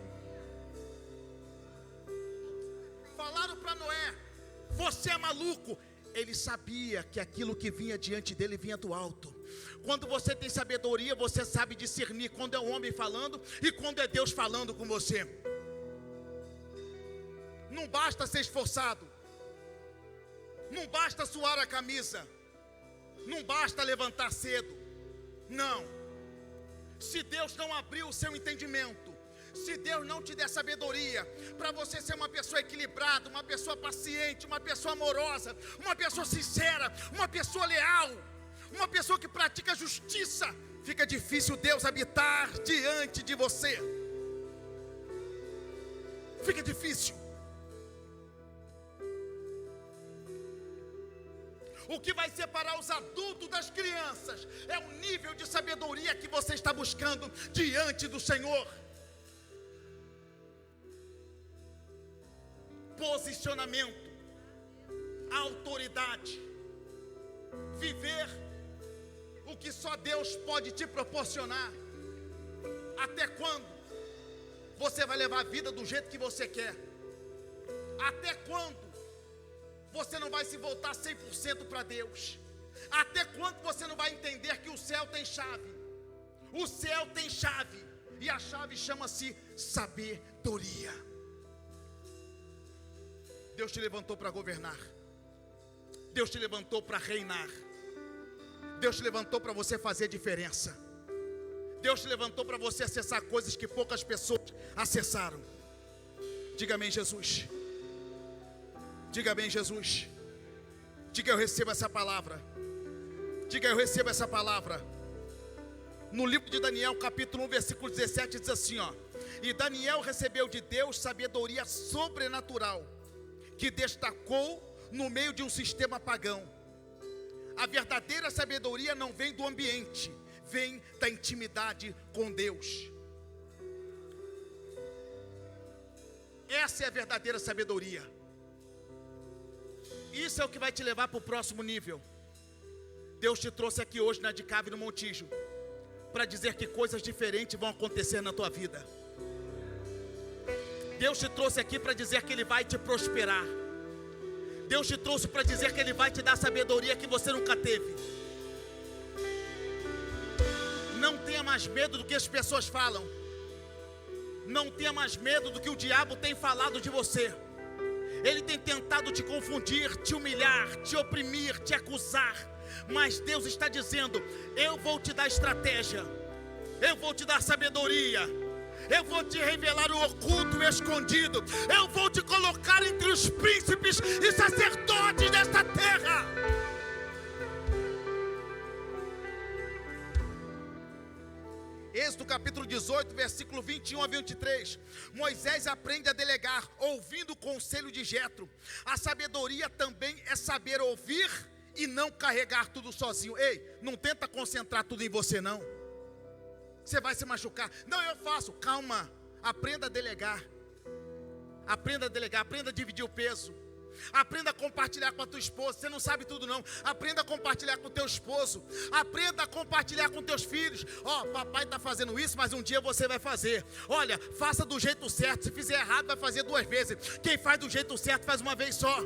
Falaram para Noé: você é maluco. Ele sabia que aquilo que vinha diante dele vinha do alto. Quando você tem sabedoria, você sabe discernir quando é um homem falando e quando é Deus falando com você. Não basta ser esforçado. Não basta suar a camisa. Não basta levantar cedo. Não. Se Deus não abrir o seu entendimento, se Deus não te der sabedoria para você ser uma pessoa equilibrada, uma pessoa paciente, uma pessoa amorosa, uma pessoa sincera, uma pessoa leal, uma pessoa que pratica justiça, fica difícil Deus habitar diante de você. Fica difícil. O que vai separar os adultos das crianças é o nível de sabedoria que você está buscando diante do Senhor. Posicionamento, autoridade, viver o que só Deus pode te proporcionar. Até quando você vai levar a vida do jeito que você quer? Até quando você não vai se voltar 100% para Deus? Até quando você não vai entender que o céu tem chave? O céu tem chave, e a chave chama-se sabedoria. Deus te levantou para governar. Deus te levantou para reinar. Deus te levantou para você fazer diferença. Deus te levantou para você acessar coisas que poucas pessoas acessaram. Diga amém, Jesus. Diga amém, Jesus. Diga eu recebo essa palavra. Diga eu recebo essa palavra. No livro de Daniel, capítulo 1, versículo 17, diz assim, ó: e Daniel recebeu de Deus sabedoria sobrenatural, que destacou no meio de um sistema pagão. A verdadeira sabedoria não vem do ambiente, vem da intimidade com Deus. Essa é a verdadeira sabedoria. Isso é o que vai te levar para o próximo nível. Deus te trouxe aqui hoje na de Cave no Montijo para dizer que coisas diferentes vão acontecer na tua vida. Deus te trouxe aqui para dizer que Ele vai te prosperar. Deus te trouxe para dizer que Ele vai te dar sabedoria que você nunca teve. Não tenha mais medo do que as pessoas falam. Não tenha mais medo do que o diabo tem falado de você. Ele tem tentado te confundir, te humilhar, te oprimir, te acusar. Mas Deus está dizendo: eu vou te dar estratégia, eu vou te dar sabedoria, eu vou te revelar o oculto e o escondido, eu vou te colocar entre os príncipes e sacerdotes desta terra. Êxodo capítulo 18, versículo 21 a 23. Moisés aprende a delegar, ouvindo o conselho de Jetro. A sabedoria também é saber ouvir e não carregar tudo sozinho. Ei, não tenta concentrar tudo em você não. Você vai se machucar. Não, eu faço. Calma, aprenda a delegar. Aprenda a delegar, aprenda a dividir o peso. Aprenda a compartilhar com a tua esposa. Você não sabe tudo não. Aprenda a compartilhar com o teu esposo. Aprenda a compartilhar com teus filhos. Ó, papai está fazendo isso, mas um dia você vai fazer. Olha, faça do jeito certo. Se fizer errado, vai fazer 2 vezes. Quem faz do jeito certo, faz uma vez só.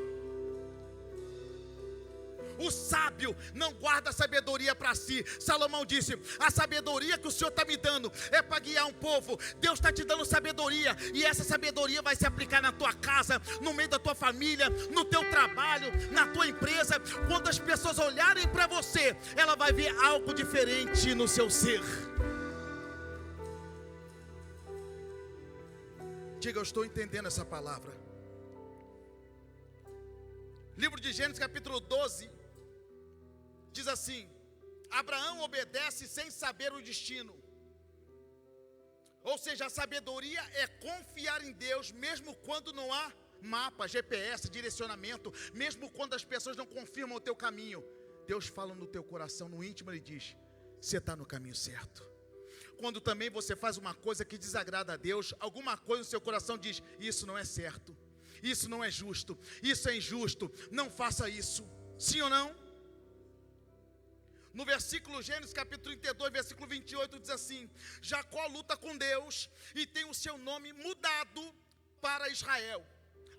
O sábio não guarda a sabedoria para si. Salomão disse: a sabedoria que o Senhor está me dando é para guiar um povo. Deus está te dando sabedoria, e essa sabedoria vai se aplicar na tua casa, no meio da tua família, no teu trabalho, na tua empresa. Quando as pessoas olharem para você, ela vai ver algo diferente no seu ser. Diga: eu estou entendendo essa palavra. Livro de Gênesis capítulo 12 diz assim: Abraão obedece sem saber o destino. Ou seja, a sabedoria é confiar em Deus, mesmo quando não há mapa, GPS, direcionamento, mesmo quando as pessoas não confirmam o teu caminho. Deus fala no teu coração, no íntimo, Ele diz: você está no caminho certo. Quando também você faz uma coisa que desagrada a Deus, alguma coisa no seu coração diz: isso não é certo, isso não é justo, isso é injusto, não faça isso. Sim ou não? No versículo Gênesis capítulo 32, versículo 28 diz assim: Jacó luta com Deus e tem o seu nome mudado para Israel.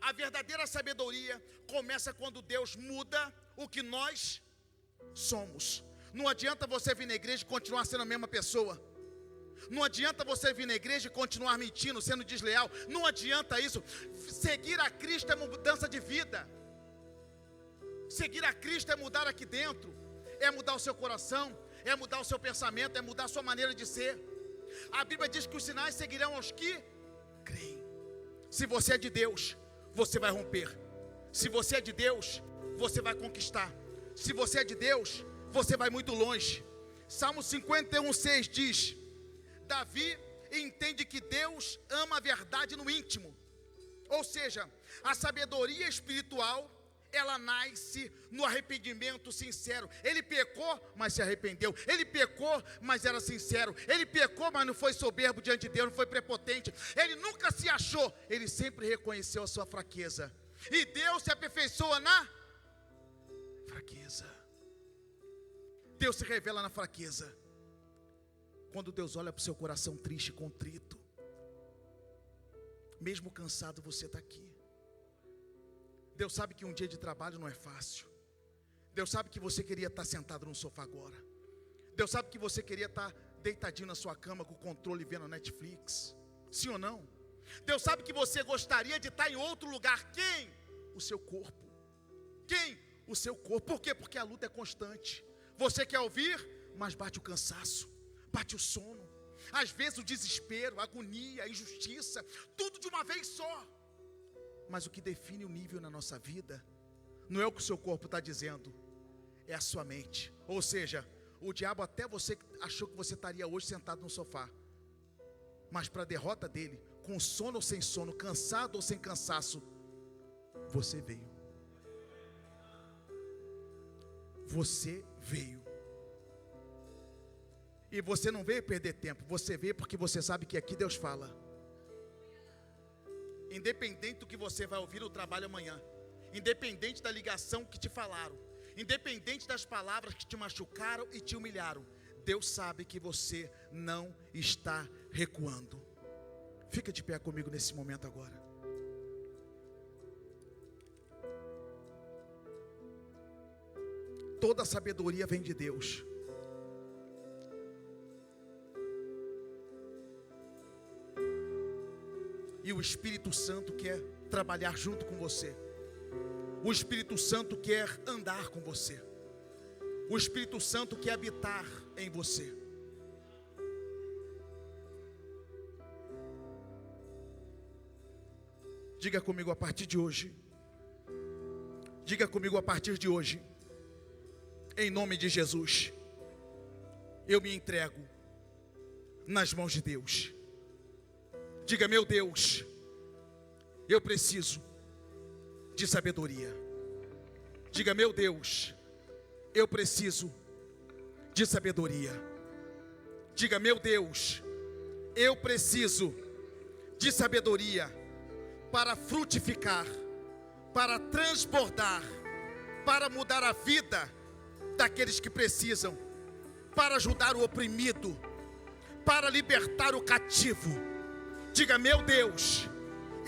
A verdadeira sabedoria começa quando Deus muda o que nós somos. Não adianta você vir na igreja e continuar sendo a mesma pessoa. Não adianta você vir na igreja e continuar mentindo, sendo desleal. Não adianta isso. Seguir a Cristo é mudança de vida. Seguir a Cristo é mudar aqui dentro. É mudar o seu coração, é mudar o seu pensamento, é mudar a sua maneira de ser. A Bíblia diz que os sinais seguirão aos que creem. Se você é de Deus, você vai romper. Se você é de Deus, você vai conquistar. Se você é de Deus, você vai muito longe. Salmo 51:6 diz: Davi entende que Deus ama a verdade no íntimo. Ou seja, a sabedoria espiritual, ela nasce no arrependimento sincero. Ele pecou, mas se arrependeu. Ele pecou, mas era sincero. Ele pecou, mas não foi soberbo diante de Deus, não foi prepotente. Ele nunca se achou, ele sempre reconheceu a sua fraqueza. E Deus se aperfeiçoa na fraqueza. Deus se revela na fraqueza. Quando Deus olha para o seu coração triste e contrito, mesmo cansado, você está aqui. Deus sabe que um dia de trabalho não é fácil. Deus sabe que você queria estar sentado no sofá agora. Deus sabe que você queria estar deitadinho na sua cama com o controle vendo Netflix. Sim ou não? Deus sabe que você gostaria de estar em outro lugar. Quem? O seu corpo. Quem? o seu corpo. Por quê? Porque a luta é constante. Você quer ouvir, mas bate o cansaço, bate o sono. Às vezes o desespero, a agonia, a injustiça, tudo de uma vez só. Mas o que define o nível na nossa vida não é o que o seu corpo está dizendo, é a sua mente. Ou seja, o diabo até você achou que você estaria hoje sentado no sofá, mas para a derrota dele, com sono ou sem sono, cansado ou sem cansaço, você veio. Você veio. E você não veio perder tempo, você veio porque você sabe que aqui Deus fala. Independente do que você vai ouvir no trabalho amanhã, independente da ligação que te falaram, independente das palavras que te machucaram e te humilharam, Deus sabe que você não está recuando. Fica de pé comigo nesse momento agora. Toda a sabedoria vem de Deus. E o Espírito Santo quer trabalhar junto com você. O Espírito Santo quer andar com você. O Espírito Santo quer habitar em você. Diga comigo a partir de hoje. Diga comigo a partir de hoje. Em nome de Jesus, eu me entrego nas mãos de Deus. Diga, meu Deus, eu preciso de sabedoria. Diga, meu Deus, eu preciso de sabedoria. Diga, meu Deus, eu preciso de sabedoria para frutificar, para transbordar, para mudar a vida daqueles que precisam, para ajudar o oprimido, para libertar o cativo. Diga, meu Deus,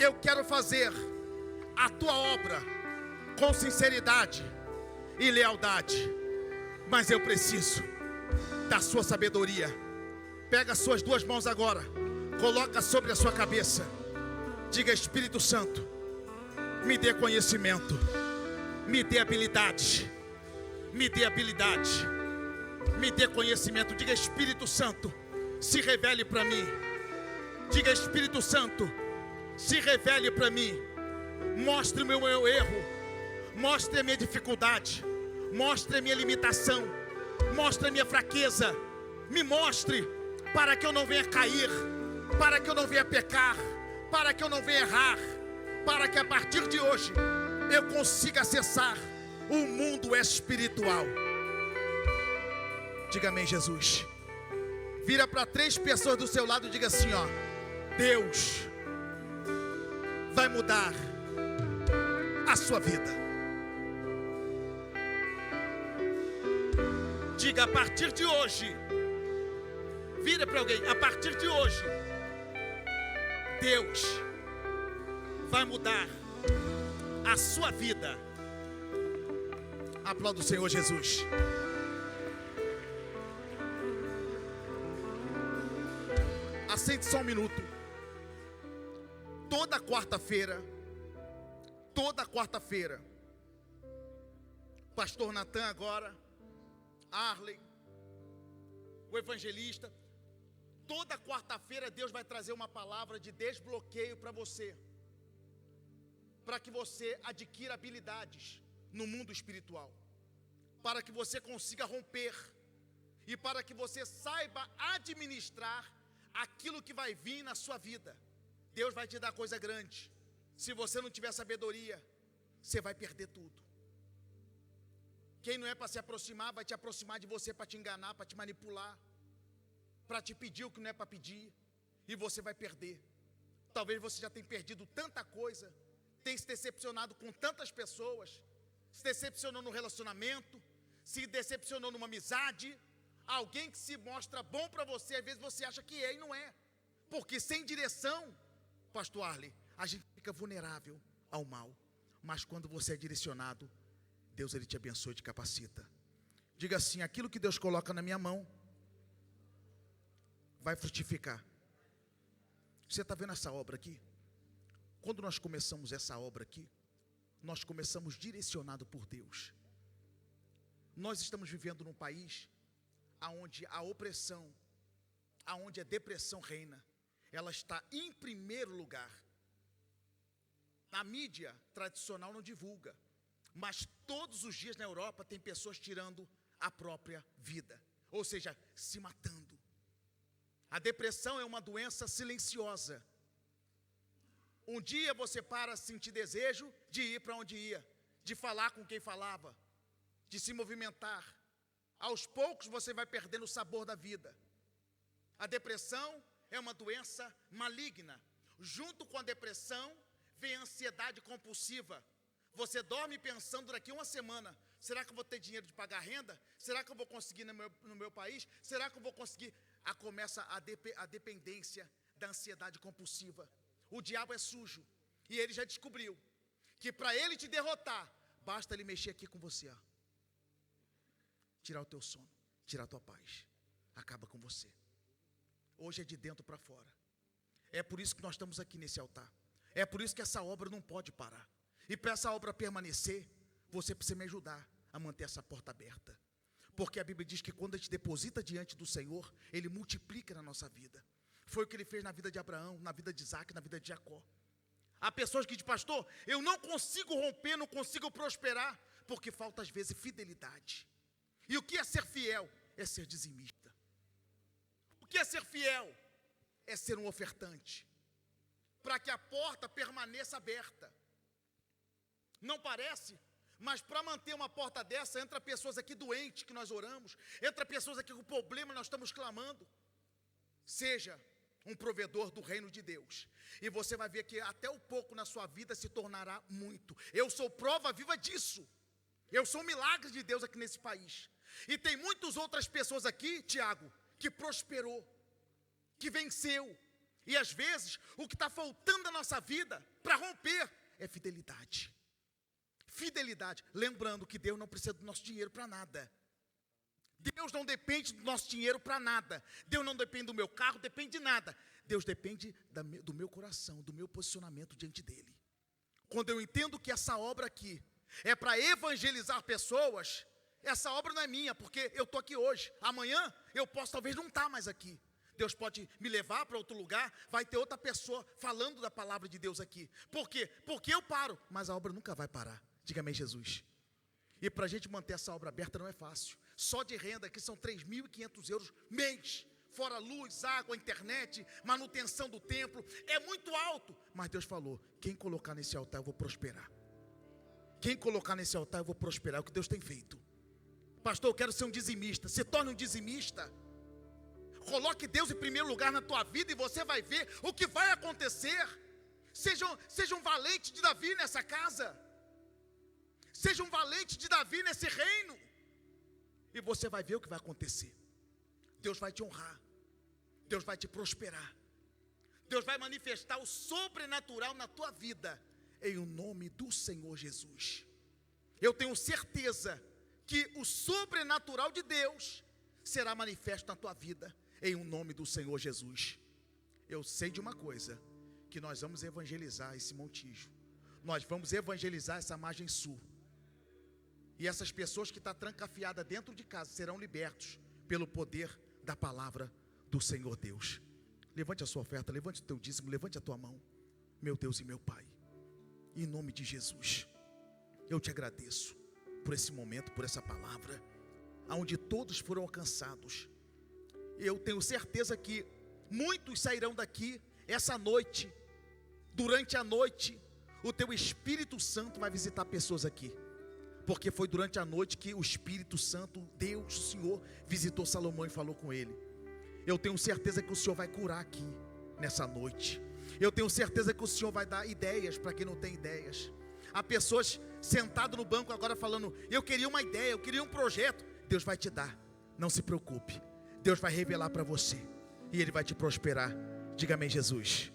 eu quero fazer a tua obra com sinceridade e lealdade, mas eu preciso da sua sabedoria. Pega as suas duas mãos agora, coloca sobre a sua cabeça. Diga, Espírito Santo, me dê conhecimento, me dê habilidade, me dê habilidade, me dê conhecimento. Diga, Espírito Santo, se revele para mim. Diga, Espírito Santo, se revele para mim. Mostre o meu erro, mostre a minha dificuldade, mostre a minha limitação, mostre a minha fraqueza. Me mostre para que eu não venha cair, para que eu não venha pecar, para que eu não venha errar, para que a partir de hoje eu consiga acessar o mundo espiritual. Diga amém, Jesus. Vira para 3 pessoas do seu lado e diga assim, ó: Deus vai mudar a sua vida. Diga, a partir de hoje. Vira para alguém, a partir de hoje, Deus vai mudar a sua vida. Aplauda o Senhor Jesus. Assente só um minuto. Toda quarta-feira, Pastor Natan agora, Arley, o evangelista, toda quarta-feira Deus vai trazer uma palavra de desbloqueio para você, para que você adquira habilidades no mundo espiritual, para que você consiga romper e para que você saiba administrar aquilo que vai vir na sua vida. Deus vai te dar coisa grande. Se você não tiver sabedoria, você vai perder tudo. Quem não é para se aproximar, vai te aproximar de você para te enganar, para te manipular, para te pedir o que não é para pedir, e você vai perder. Talvez você já tenha perdido tanta coisa, tenha se decepcionado com tantas pessoas, se decepcionou no relacionamento, se decepcionou numa amizade, alguém que se mostra bom para você, às vezes você acha que é e não é, porque sem direção, Pastor Arley, a gente fica vulnerável ao mal, mas quando você é direcionado, Deus ele te abençoa e te capacita. Diga assim: aquilo que Deus coloca na minha mão vai frutificar. Você está vendo essa obra aqui? Quando nós começamos essa obra aqui, nós começamos direcionado por Deus. Nós estamos vivendo num país onde a opressão, onde a depressão reina. Ela está em primeiro lugar. A mídia tradicional não divulga, mas todos os dias na Europa tem pessoas tirando a própria vida, ou seja, se matando. A depressão é uma doença silenciosa. Um dia você para a sentir desejo de ir para onde ia, de falar com quem falava, de se movimentar. Aos poucos você vai perdendo o sabor da vida. A depressão é uma doença maligna. Junto com a depressão vem a ansiedade compulsiva. Você dorme pensando daqui uma semana, será que eu vou ter dinheiro de pagar renda? Será que eu vou conseguir no meu país? Será que eu vou conseguir? Começa a dependência da ansiedade compulsiva. O diabo é sujo e ele já descobriu que para ele te derrotar, basta ele mexer aqui com você, ó. Tirar o teu sono, tirar a tua paz, acaba com você. Hoje é de dentro para fora. É por isso que nós estamos aqui nesse altar. É por isso que essa obra não pode parar. E para essa obra permanecer, você precisa me ajudar a manter essa porta aberta. Porque a Bíblia diz que quando a gente deposita diante do Senhor, Ele multiplica na nossa vida. Foi o que Ele fez na vida de Abraão, na vida de Isaac, na vida de Jacó. Há pessoas que dizem, pastor, eu não consigo romper, não consigo prosperar, porque falta às vezes fidelidade. E o que é ser fiel? É ser dizimista. O que é ser fiel? É ser um ofertante, para que a porta permaneça aberta. Não parece? Mas para manter uma porta dessa, entra pessoas aqui doentes que nós oramos, entra pessoas aqui com problema nós estamos clamando. Seja um provedor do reino de Deus, e você vai ver que até o pouco na sua vida se tornará muito. Eu sou prova viva disso. Eu sou um milagre de Deus aqui nesse país. E tem muitas outras pessoas aqui, Tiago, que prosperou, que venceu. E às vezes, o que está faltando na nossa vida para romper é fidelidade. Fidelidade. Lembrando que Deus não precisa do nosso dinheiro para nada. Deus não depende do nosso dinheiro para nada. Deus não depende do meu carro, depende de nada. Deus depende do meu coração, do meu posicionamento diante dEle. Quando eu entendo que essa obra aqui é para evangelizar pessoas, essa obra não é minha, porque eu estou aqui hoje. Amanhã eu posso talvez não estar mais aqui. Deus pode me levar para outro lugar, vai ter outra pessoa falando da palavra de Deus aqui. Por quê? Porque eu paro, mas a obra nunca vai parar. Diga amém, Jesus. E para a gente manter essa obra aberta não é fácil. Só de renda aqui são 3.500 euros mês. Fora luz, água, internet, manutenção do templo. É muito alto. Mas Deus falou, quem colocar nesse altar eu vou prosperar. Quem colocar nesse altar eu vou prosperar. É o que Deus tem feito. Pastor, eu quero ser um dizimista. Se torne um dizimista. Coloque Deus em primeiro lugar na tua vida e você vai ver o que vai acontecer. Seja um valente de Davi nessa casa. Seja um valente de Davi nesse reino. E você vai ver o que vai acontecer. Deus vai te honrar. Deus vai te prosperar. Deus vai manifestar o sobrenatural na tua vida. Em o nome do Senhor Jesus. Eu tenho certeza que o sobrenatural de Deus será manifesto na tua vida. Em o nome do Senhor Jesus. Eu sei de uma coisa, que nós vamos evangelizar esse Montijo. Nós vamos evangelizar essa margem sul. E essas pessoas que estão trancafiadas dentro de casa serão libertos pelo poder da palavra do Senhor Deus. Levante a sua oferta, levante o teu dízimo, levante a tua mão. Meu Deus e meu Pai, em nome de Jesus, eu te agradeço por esse momento, por essa palavra, onde todos foram alcançados. Eu tenho certeza que muitos sairão daqui essa noite. Durante a noite, o teu Espírito Santo vai visitar pessoas aqui. Porque foi durante a noite que o Espírito Santo, Deus, o Senhor, visitou Salomão e falou com ele. Eu tenho certeza que o Senhor vai curar aqui, nessa noite. Eu tenho certeza que o Senhor vai dar ideias para quem não tem ideias. Há pessoas sentadas no banco agora falando, eu queria uma ideia, eu queria um projeto. Deus vai te dar, não se preocupe. Deus vai revelar para você e Ele vai te prosperar. Diga amém, Jesus.